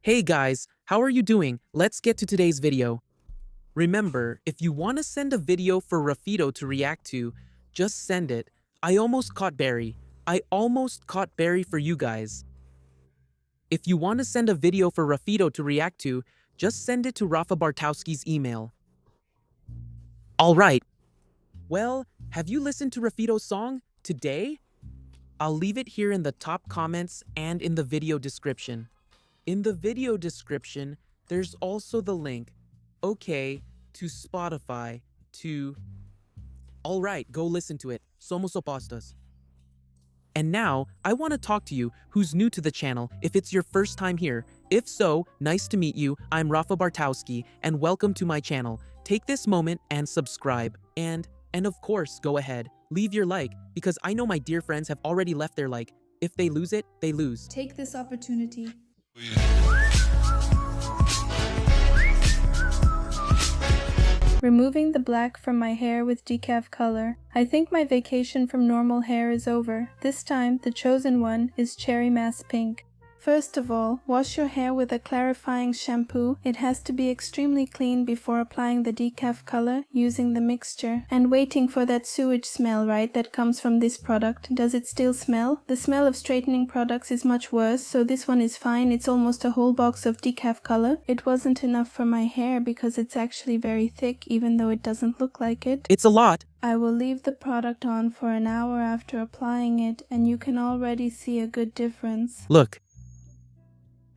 Hey guys, how are you doing? Let's get to today's video. Remember, if you want to send a video for Rafito to react to, just send it. I almost caught Barry. I almost caught Barry for you guys. If you want to send a video for Rafito to react to, just send it to Rafa Bartowski's email. Alright. Well, have you listened to Rafito's song today? I'll leave it here in the top comments and in the video description. In the video description, there's also the link, to Spotify, to... Alright, go listen to it. Somos opostos. And now, I want to talk to you who's new to the channel if it's your first time here. If so, nice to meet you, I'm Rafa Bartowski, and welcome to my channel. Take this moment and subscribe, and of course, go ahead, leave your like, because I know my dear friends have already left their like. If they lose it, they lose. Take this opportunity. Removing the black from my hair with Dekapcolor. I think my vacation from normal hair is over. This time, the chosen one is Cherry Mass Pink. First of all, wash your hair with a clarifying shampoo. It has to be extremely clean before applying the Dekapcolor using the mixture. And waiting for that sewage smell, right, that comes from this product. Does it still smell? The smell of straightening products is much worse, so this one is fine. It's almost a whole box of Dekapcolor. It wasn't enough for my hair because it's actually very thick, even though it doesn't look like it. It's a lot. I will leave the product on for an hour after applying it, and you can already see a good difference. Look.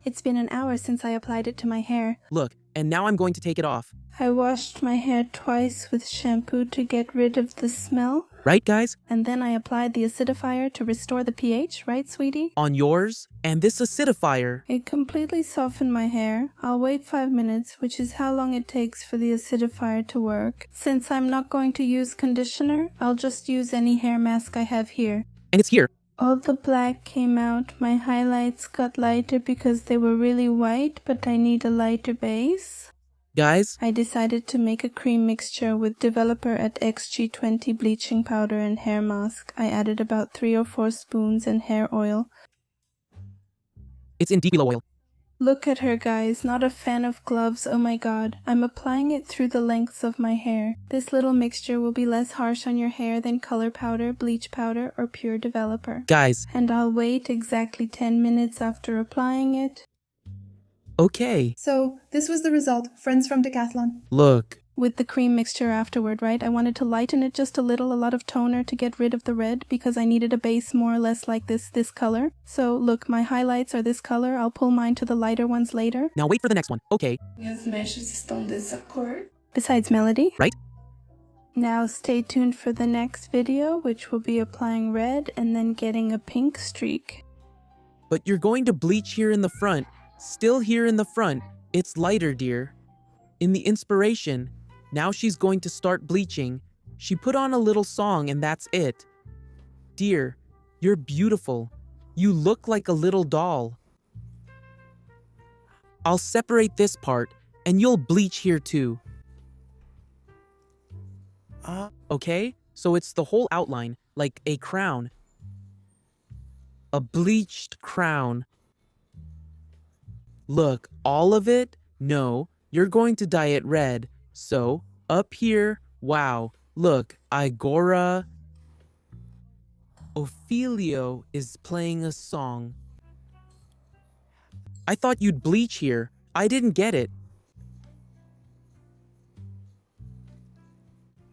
It's been an hour since I applied it to my hair. Look, and now I'm going to take it off. I washed my hair twice with shampoo to get rid of the smell. Right, guys? And then I applied the acidifier to restore the pH, right, sweetie? On yours, and this acidifier. It completely softened my hair. I'll wait 5 minutes, which is how long it takes for the acidifier to work. Since I'm not going to use conditioner, I'll just use any hair mask I have here. And it's here. All the black came out. My highlights got lighter because they were really white, but I need a lighter base. Guys, I decided to make a cream mixture with Developer at XG20 bleaching powder and hair mask. I added about 3 or 4 spoons and hair oil. it's in deep oil. Look at her, guys. Not a fan of gloves. Oh my god. I'm applying it through the lengths of my hair. This little mixture will be less harsh on your hair than color powder, bleach powder, or pure Developer. Guys. And I'll wait exactly 10 minutes after applying it. Okay. So, this was the result, friends from Decathlon. Look. With the cream mixture afterward, right? I wanted to lighten it just a lot of toner to get rid of the red because I needed a base more or less like this color. So look, my highlights are this color. I'll pull mine to the lighter ones later. Now wait for the next one. Okay. Minhas mechas estão dessa cor. Besides melody. Right? Now stay tuned for the next video, which will be applying red and then getting a pink streak. But you're going to bleach here in the front. Still here in the front. It's lighter, dear. In the inspiration, now she's going to start bleaching. She put on a little song and that's it. Dear, you're beautiful. You look like a little doll. I'll separate this part and you'll bleach here too. Okay? So it's the whole outline, like a crown. A bleached crown. Look, all of it? No, you're going to dye it red. So, up here, wow, look, Igora Ophelio is playing a song. I thought you'd bleach here. I didn't get it.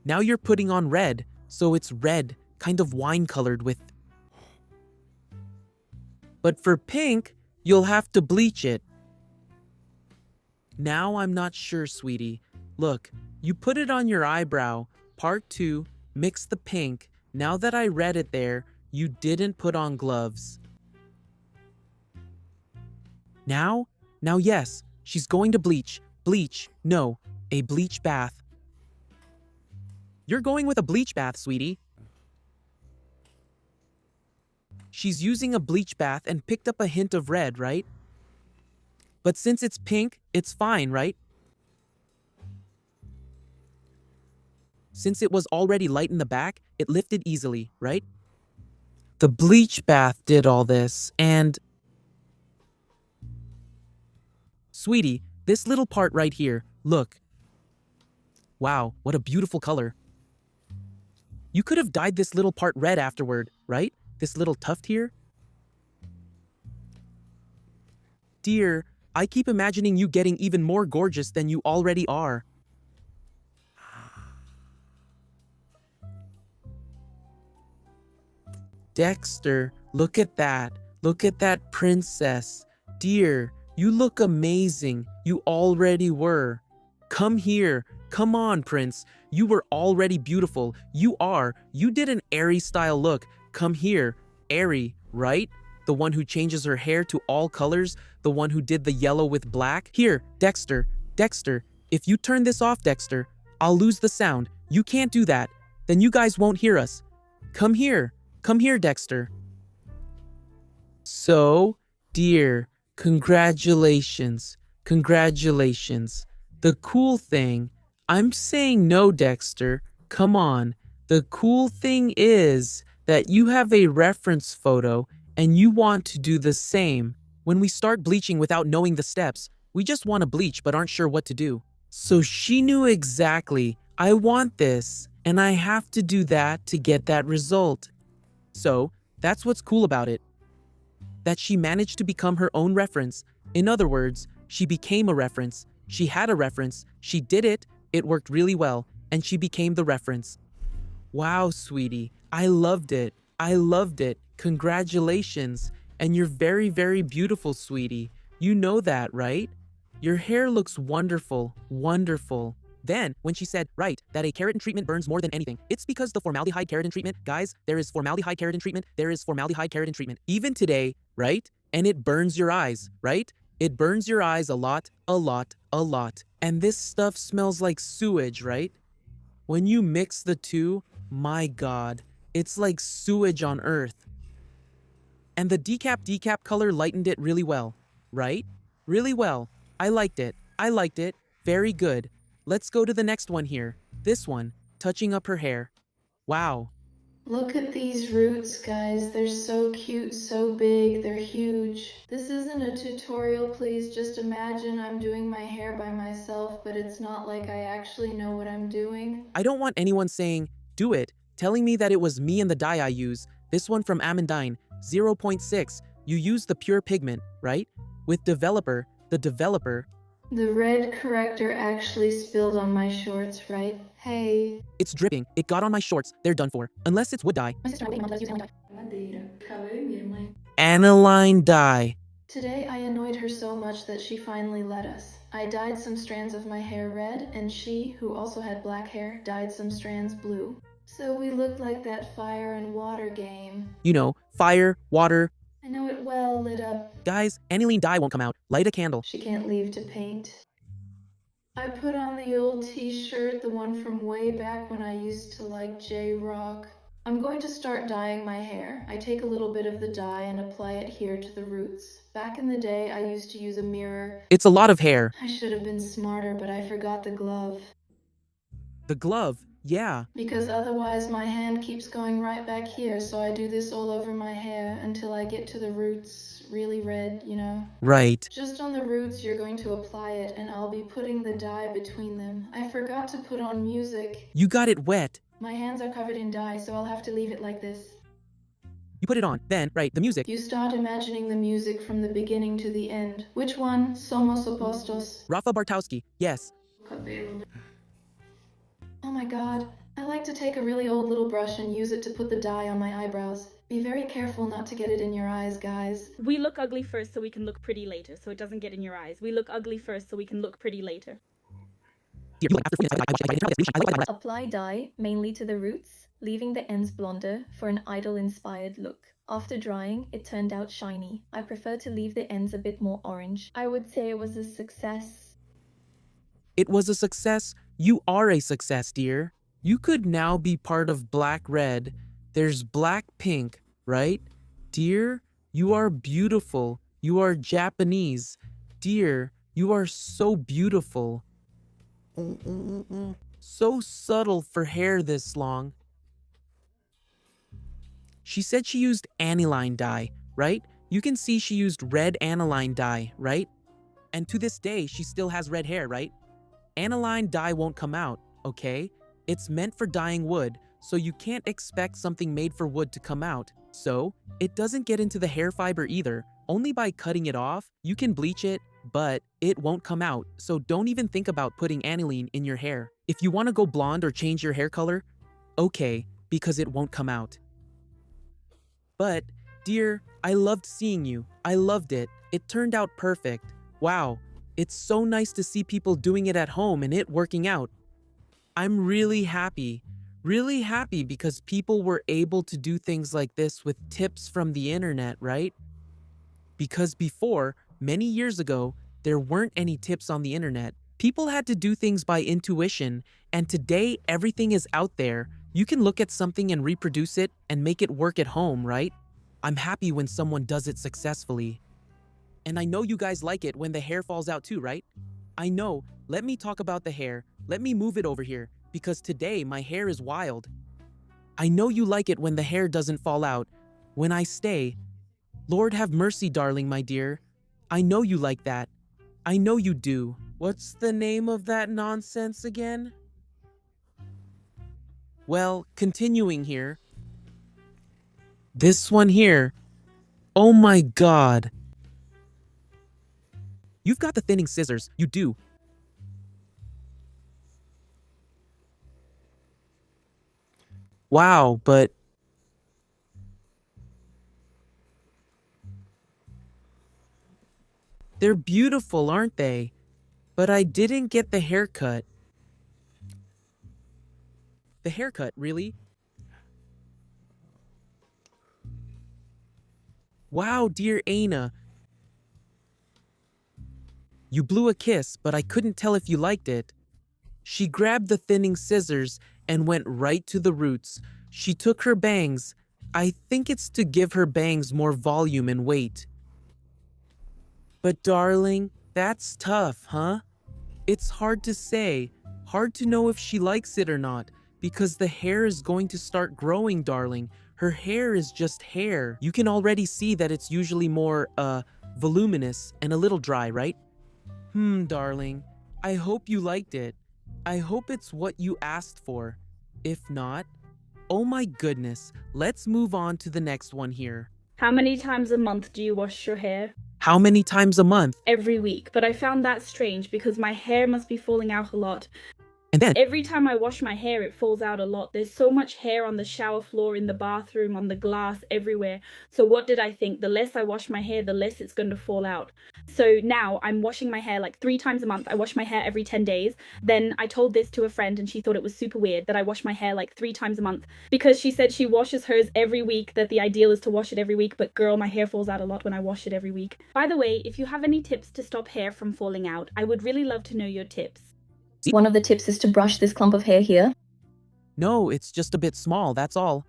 Now you're putting on red, so it's red, kind of wine-colored with... But for pink, you'll have to bleach it. Now I'm not sure, sweetie. Look, you put it on your eyebrow. Part 2, mix the pink. Now that I read it there, you didn't put on gloves. Now yes, she's going to bleach. Bleach, no, a bleach bath. You're going with a bleach bath, sweetie. She's using a bleach bath and picked up a hint of red, right? But since it's pink, it's fine, right? Since it was already light in the back, it lifted easily, right? The bleach bath did all this, and Sweetie, this little part right here, look. Wow, what a beautiful color. You could have dyed this little part red afterward, right? This little tuft here. Dear, I keep imagining you getting even more gorgeous than you already are. Dexter, look at that. Look at that princess. Dear, you look amazing. You already were. Come here. Come on, Prince. You were already beautiful. You are. You did an airy style look. Come here. Airy, right? The one who changes her hair to all colors. The one who did the yellow with black. Here, Dexter. Dexter, if you turn this off, Dexter, I'll lose the sound. You can't do that. Then you guys won't hear us. Come here. Come here, Dexter. So, dear, congratulations. Congratulations. The cool thing, I'm saying no, Dexter. Come on. The cool thing is that you have a reference photo and you want to do the same. When we start bleaching without knowing the steps, we just want to bleach but aren't sure what to do. So she knew exactly, I want this, and I have to do that to get that result. So, that's what's cool about it. That she managed to become her own reference. In other words, she became a reference. She had a reference. She did it. It worked really well. And she became the reference. Wow, sweetie. I loved it. I loved it. Congratulations. And you're very, very beautiful, sweetie. You know that, right? Your hair looks wonderful. Wonderful. Then, when she said, right, that a keratin treatment burns more than anything, it's because the formaldehyde keratin treatment, guys, there is formaldehyde keratin treatment, there is formaldehyde keratin treatment. Even today, right? And it burns your eyes, right? It burns your eyes a lot, a lot, a lot. And this stuff smells like sewage, right? When you mix the two, my God, it's like sewage on Earth. And the Dekapcolor lightened it really well, right? Really well. I liked it. I liked it. Very good. Let's go to the next one here. This one, touching up her hair. Wow. Look at these roots, guys. They're so cute, so big, they're huge. This isn't a tutorial, please just imagine I'm doing my hair by myself, but it's not like I actually know what I'm doing. I don't want anyone saying, do it, telling me that it was me and the dye I use. This one from Amandine, 0.6. You use the pure pigment, right? With developer, the developer. The red corrector actually spilled on my shorts, right? Hey. It's dripping. It got on my shorts. They're done for. Unless it's wood dye. Aniline dye. Today I annoyed her so much that she finally let us. I dyed some strands of my hair red, and she, who also had black hair, dyed some strands blue. So we looked like that fire and water game. You know, fire, water. I know it well, lit up. Guys, aniline dye won't come out. Light a candle. She can't leave to paint. I put on the old t-shirt, the one from way back when I used to like J-Rock. I'm going to start dyeing my hair. I take a little bit of the dye and apply it here to the roots. Back in the day, I used to use a mirror. It's a lot of hair. I should have been smarter, but I forgot the glove. The glove, yeah. Because otherwise my hand keeps going right back here, so I do this all over my hair until I get to the roots, really red, you know? Right. Just on the roots you're going to apply it, and I'll be putting the dye between them. I forgot to put on music. You got it wet. My hands are covered in dye, so I'll have to leave it like this. You put it on, then, right, the music. You start imagining the music from the beginning to the end. Which one? Somos Opostos. Rafa Bartowski, yes. Oh my god. I like to take a really old little brush and use it to put the dye on my eyebrows. Be very careful not to get it in your eyes, guys. We look ugly first so we can look pretty later, so it doesn't get in your eyes. We look ugly first so we can look pretty later. Apply dye mainly to the roots, leaving the ends blonder for an idol-inspired look. After drying, it turned out shiny. I prefer to leave the ends a bit more orange. I would say it was a success. It was a success. You are a success, dear. You could now be part of Black Red. There's Black Pink, right? Dear, you are beautiful. You are Japanese. Dear, you are so beautiful. So subtle for hair this long. She said she used aniline dye, right? You can see she used red aniline dye, right? And to this day, she still has red hair, right? Aniline dye won't come out, okay? It's meant for dyeing wood, so you can't expect something made for wood to come out. So, it doesn't get into the hair fiber either. Only by cutting it off, you can bleach it, but it won't come out, so don't even think about putting aniline in your hair. If you want to go blonde or change your hair color, okay, because it won't come out. But, dear, I loved seeing you. I loved it. It turned out perfect. Wow, it's so nice to see people doing it at home and it working out. I'm really happy because people were able to do things like this with tips from the internet, right? Because before, many years ago, there weren't any tips on the internet. People had to do things by intuition, and today everything is out there. You can look at something and reproduce it and make it work at home, right? I'm happy when someone does it successfully. And I know you guys like it when the hair falls out too, right? I know. Let me talk about the hair. Let me move it over here, because today my hair is wild. I know you like it when the hair doesn't fall out. When I stay, Lord have mercy, darling, my dear. I know you like that. I know you do. What's the name of that nonsense again? Well, continuing here. This one here. Oh my God. You've got the thinning scissors. You do. Wow, but they're beautiful, aren't they? But I didn't get the haircut. The haircut, really? Wow, dear Aina. You blew a kiss, but I couldn't tell if you liked it. She grabbed the thinning scissors and went right to the roots. She took her bangs. I think it's to give her bangs more volume and weight. But darling, that's tough, huh? It's hard to say. Hard to know if she likes it or not, because the hair is going to start growing, darling. Her hair is just hair. You can already see that it's usually more, voluminous and a little dry, right? Darling, I hope you liked it. I hope it's what you asked for. If not, oh my goodness, let's move on to the next one here. How many times a month do you wash your hair? How many times a month? Every week, but I found that strange because my hair must be falling out a lot. And then, Every time I wash my hair, it falls out a lot. There's so much hair on the shower floor, in the bathroom, on the glass, everywhere. So what did I think? The less I wash my hair, the less it's going to fall out. So now I'm washing my hair like 3 times a month. I wash my hair every 10 days. Then I told this to a friend and she thought it was super weird that I wash my hair like 3 times a month, because she said she washes hers every week, that the ideal is to wash it every week. But girl, my hair falls out a lot when I wash it every week. By the way, if you have any tips to stop hair from falling out, I would really love to know your tips. One of the tips is to brush this clump of hair here. no, it's just a bit small, that's all.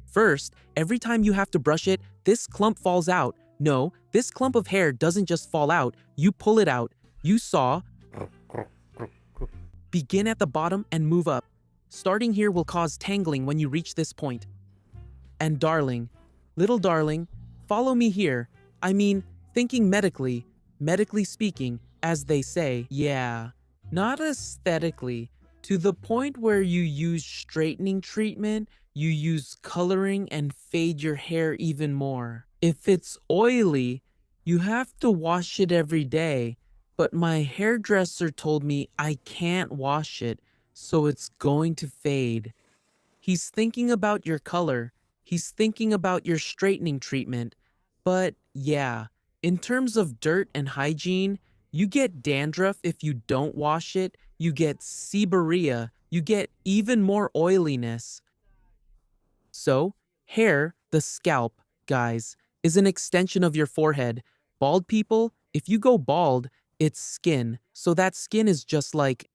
First, every time you have to brush it, this clump falls out. No, this clump of hair doesn't just fall out, you pull it out. You saw. Begin at the bottom and move up. Starting here will cause tangling when you reach this point. And darling, little darling, follow me here. I mean, thinking medically speaking, as they say, yeah. Not aesthetically, to the point where you use straightening treatment, you use coloring and fade your hair even more. If it's oily, you have to wash it every day, but my hairdresser told me I can't wash it, so it's going to fade. He's thinking about your color, he's thinking about your straightening treatment, but yeah, in terms of dirt and hygiene, you get dandruff if you don't wash it, you get seborrhea, you get even more oiliness. So, hair, the scalp, guys, is an extension of your forehead. Bald people, if you go bald, it's skin. So that skin is just like,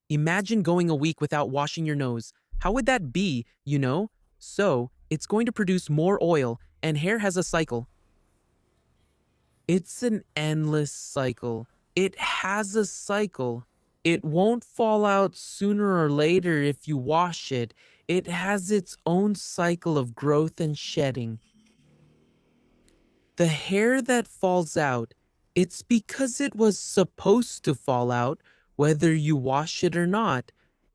imagine going a week without washing your nose. How would that be, you know? So, it's going to produce more oil, and hair has a cycle. It's an endless cycle. It has a cycle. It won't fall out sooner or later if you wash it. It has its own cycle of growth and shedding. The hair that falls out It's because it was supposed to fall out, whether you wash it or not.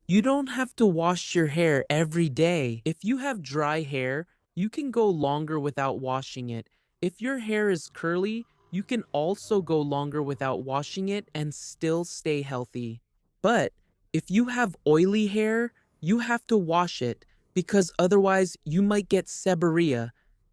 You don't have to wash your hair every day. If you have dry hair, you can go longer without washing it. If your hair is curly, you can also go longer without washing it and still stay healthy. But if you have oily hair, you have to wash it because otherwise you might get seborrhea.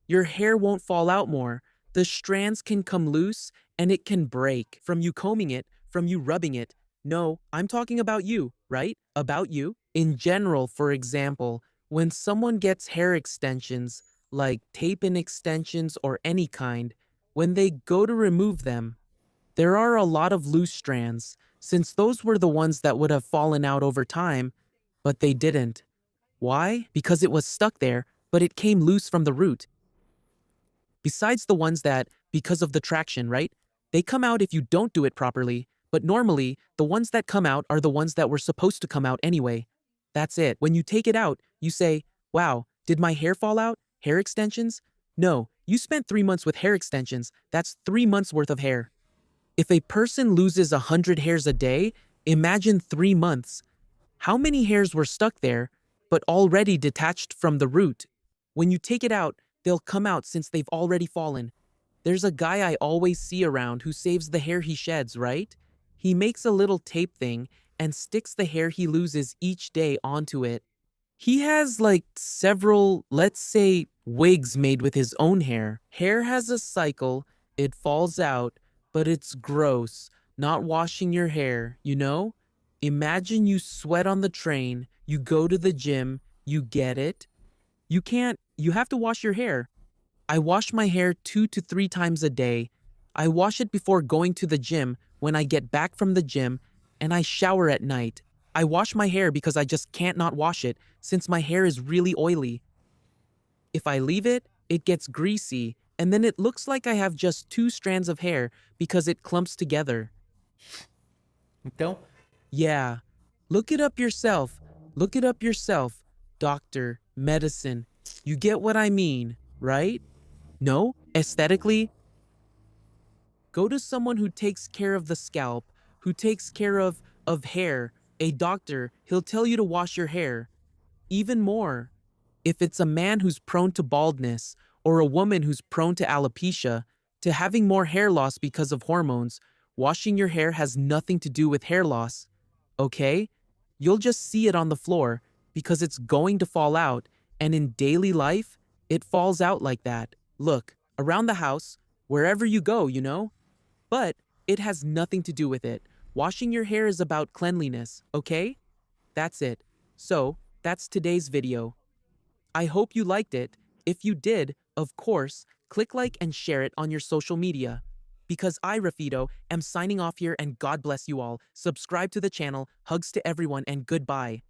Your hair won't fall out more. The strands can come loose and it can break from you combing it, from you rubbing it. No, I'm talking about you, right? About you. In general, for example, when someone gets hair extensions, like tape-in extensions or any kind, when they go to remove them, there are a lot of loose strands, since those were the ones that would have fallen out over time, but they didn't. Why? Because it was stuck there, but it came loose from the root. Besides the ones that, because of the traction, right? They come out if you don't do it properly, but normally, the ones that come out are the ones that were supposed to come out anyway. That's it. When you take it out, you say, wow, did my hair fall out? Hair extensions? No, you spent 3 months with hair extensions. That's 3 months worth of hair. If a person loses 100 hairs a day, imagine 3 months. How many hairs were stuck there, but already detached from the root? When you take it out, they'll come out since they've already fallen. There's a guy I always see around who saves the hair he sheds, right? He makes a little tape thing and sticks the hair he loses each day onto it. He has like several, let's say, wigs made with his own hair. Hair has a cycle, it falls out, but it's gross, not washing your hair, you know? Imagine you sweat on the train, you go to the gym, you get it. You have to wash your hair. I wash my hair 2 to 3 times a day. I wash it before going to the gym, when I get back from the gym, and I shower at night. I wash my hair because I just can't not wash it, since my hair is really oily. If I leave it, it gets greasy, and then it looks like I have just 2 strands of hair because it clumps together. Então, Yeah, look it up yourself. Look it up yourself. Doctor, medicine. You get what I mean, right? No? Aesthetically? Go to someone who takes care of the scalp, who takes care of hair. A doctor, he'll tell you to wash your hair. Even more, if it's a man who's prone to baldness, or a woman who's prone to alopecia, to having more hair loss because of hormones, washing your hair has nothing to do with hair loss. Okay? You'll just see it on the floor because it's going to fall out, and in daily life, it falls out like that. Look, around the house, wherever you go, you know? But it has nothing to do with it. Washing your hair is about cleanliness, okay? That's it. So, that's today's video. I hope you liked it. If you did, of course, click like and share it on your social media. Because I, Rafito, am signing off here and God bless you all. Subscribe to the channel, hugs to everyone, and goodbye.